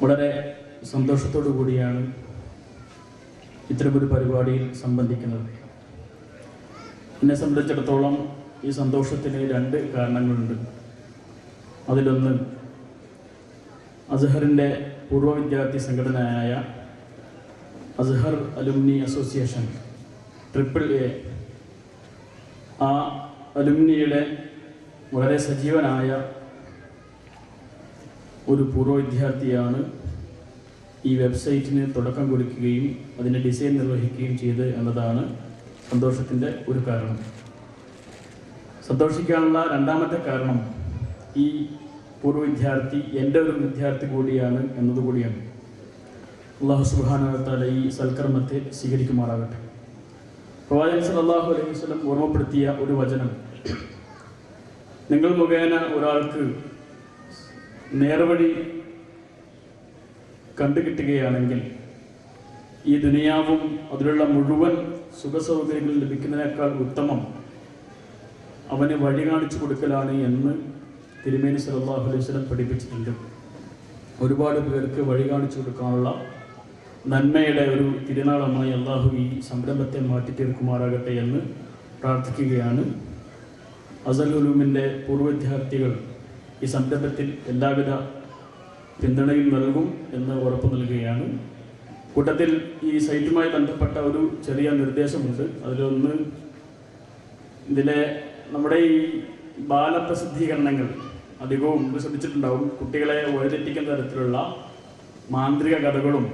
വളരെ സന്തോഷത്തോടു കൂടിയാണ് ഇത്തരമൊരു പരിപാടിയിൽ സംബന്ധിക്കുന്നത്. എന്നെ സംബന്ധിച്ചിടത്തോളം ഈ സന്തോഷത്തിന് രണ്ട് കാരണങ്ങളുണ്ട്. അതിലൊന്ന് അസ്ഹറിൻ്റെ പൂർവ്വ വിദ്യാർത്ഥി സംഘടനയായ അസ്ഹർ അലുമിനി അസോസിയേഷൻ AAA, ആ അലുമിനിയുടെ വളരെ സജീവനായ ഒരു പൂർവ്വ വിദ്യാർത്ഥിയാണ് ഈ വെബ്സൈറ്റിന് തുടക്കം കുറിക്കുകയും അതിൻ്റെ ഡിസൈൻ നിർവഹിക്കുകയും ചെയ്ത് എന്നതാണ് സന്തോഷത്തിൻ്റെ ഒരു കാരണം. സന്തോഷിക്കാനുള്ള രണ്ടാമത്തെ കാരണം ഈ പൂർവ്വ വിദ്യാർത്ഥി എൻ്റെ ഒരു വിദ്യാർത്ഥി കൂടിയാണ് എന്നതുകൂടിയാണ്. അല്ലാഹു സുബ്ഹാനഹു വ തആല ഈ സൽക്കർമ്മത്തെ സ്വീകരിക്കുമാറാകട്ടെ. പ്രവാചകൻ സല്ലല്ലാഹു അലൈഹി വസല്ലം ഓർമ്മപ്പെടുത്തിയ ഒരു വചനം, നിങ്ങൾ മുഖേന ഒരാൾക്ക് നേർവഴി കണ്ടുകിട്ടുകയാണെങ്കിൽ ഈ ദുനിയാവും അതിലുള്ള മുഴുവൻ സുഖസൗകര്യങ്ങൾ ലഭിക്കുന്നതിനേക്കാൾ ഉത്തമം അവന് വഴി കാണിച്ചു കൊടുക്കലാണ് എന്ന് തിരുമേനി സല്ലല്ലാഹു അലൈഹി വസല്ലം പഠിപ്പിച്ചിട്ടുണ്ട്. ഒരുപാട് പേർക്ക് വഴി കാണിച്ചു കൊടുക്കാനുള്ള നന്മയുടെ ഒരു തിരുനാളമായി അള്ളാഹു ഈ സംരംഭത്തെ മാറ്റിത്തീർക്കുമാറാകട്ടെ എന്ന് പ്രാർത്ഥിക്കുകയാണ്. അസ്ഹർ ഉലൂമിൻ്റെ പൂർവ്വ വിദ്യാർത്ഥികൾ ഈ സംരംഭത്തിൽ എല്ലാവിധ പിന്തുണയും നൽകും എന്ന് ഉറപ്പു നൽകുകയാണ്. കൂട്ടത്തിൽ ഈ സൈറ്റുമായി ബന്ധപ്പെട്ട ഒരു ചെറിയ നിർദ്ദേശമുണ്ട്. അതിലൊന്ന്, ഇതിലെ നമ്മുടെ ഈ ബാലപ്രസിദ്ധീകരണങ്ങൾ അധികവും ശ്രദ്ധിച്ചിട്ടുണ്ടാവും. കുട്ടികളെ വഴിതെറ്റിക്കുന്ന തരത്തിലുള്ള മാന്ത്രിക കഥകളും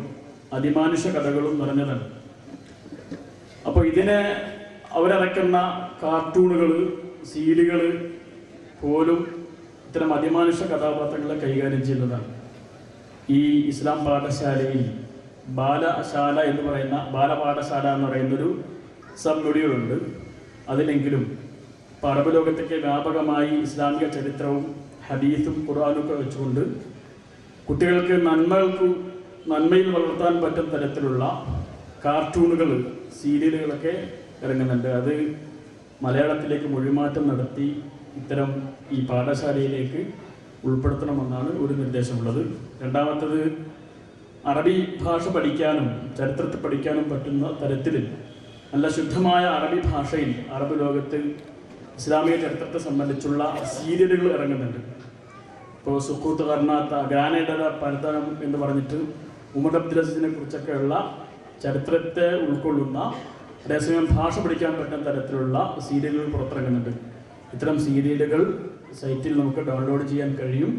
അതിമാനുഷ കഥകളും നിറഞ്ഞതാണ്. അപ്പോൾ ഇതിനെ അവരിറക്കുന്ന കാർട്ടൂണുകൾ, സീലുകൾ പോലും ഇത്തരം അതിമാനുഷ കഥാപാത്രങ്ങളെ കൈകാര്യം ചെയ്യുന്നതാണ്. ഈ ഇസ്ലാം പാഠശാലയിൽ ബാലപാഠശാല എന്ന് പറയുന്നൊരു സബ് മൊഡ്യൂളുണ്ട്. അതിലെങ്കിലും ഇപ്പോൾ അറബ് ലോകത്തേക്ക് വ്യാപകമായി ഇസ്ലാമിക ചരിത്രവും ഹദീസും ഖുർആനൊക്കെ വെച്ചുകൊണ്ട് കുട്ടികൾക്ക് നന്മയിൽ വളർത്താൻ പറ്റുന്ന തരത്തിലുള്ള കാർട്ടൂണുകൾ, സീരിയലുകളൊക്കെ ഇറങ്ങുന്നുണ്ട്. അത് മലയാളത്തിലേക്ക് മൊഴിമാറ്റം നടത്തി ഇത്തരം ഈ പാഠശാലയിലേക്ക് ഉൾപ്പെടുത്തണമെന്നാണ് ഒരു നിർദ്ദേശമുള്ളത്. രണ്ടാമത്തത്, അറബി ഭാഷ പഠിക്കാനും ചരിത്രത്തെ പഠിക്കാനും പറ്റുന്ന തരത്തിൽ നല്ല ശുദ്ധമായ അറബി ഭാഷയിൽ അറബ് ലോകത്ത് ഇസ്ലാമിക ചരിത്രത്തെ സംബന്ധിച്ചുള്ള സീരിയലുകൾ ഇറങ്ങുന്നുണ്ട്. ഇപ്പോൾ സുക്കൂത്ത് കർണാത്ത, ഗ്രാനേഡ പരതനം എന്ന് പറഞ്ഞിട്ട് ഉമർ അബ്ദുൽ അസീസിനെ കുറിച്ചൊക്കെയുള്ള ചരിത്രത്തെ ഉൾക്കൊള്ളുന്ന അതേസമയം ഭാഷ പഠിക്കാൻ പറ്റുന്ന തരത്തിലുള്ള സീരിയലുകൾ പുറത്തിറങ്ങുന്നുണ്ട്. ഇത്തരം സീരിയലുകൾ സൈറ്റിൽ നമുക്ക് ഡൗൺലോഡ് ചെയ്യാൻ കഴിയും.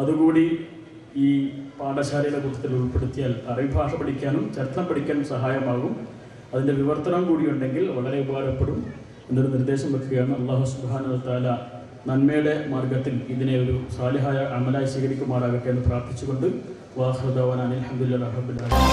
അതുകൂടി ഈ പാഠശാലയുടെ കൂട്ടത്തിൽ ഉൾപ്പെടുത്തിയാൽ അറബി ഭാഷ പഠിക്കാനും ചരിത്രം പഠിക്കാനും സഹായമാകും. അതിൻ്റെ വിവർത്തനം കൂടി ഉണ്ടെങ്കിൽ വളരെ ഉപകാരപ്പെടും എന്നൊരു നിർദ്ദേശം വെക്കുകയാണ്. അല്ലാഹു സുബ്ഹാനഹു വ തആല നന്മയുടെ മാർഗത്തിൽ ഇതിനെ ഒരു സാലിഹായ അമലായി സ്വീകരിക്കുമാറാകട്ടെ എന്ന് പ്രാർത്ഥിച്ചുകൊണ്ട് വാഖിറു ദഅ്വാനാ അൽഹംദുലില്ലാഹി റബ്ബിൽ ആലമീൻ.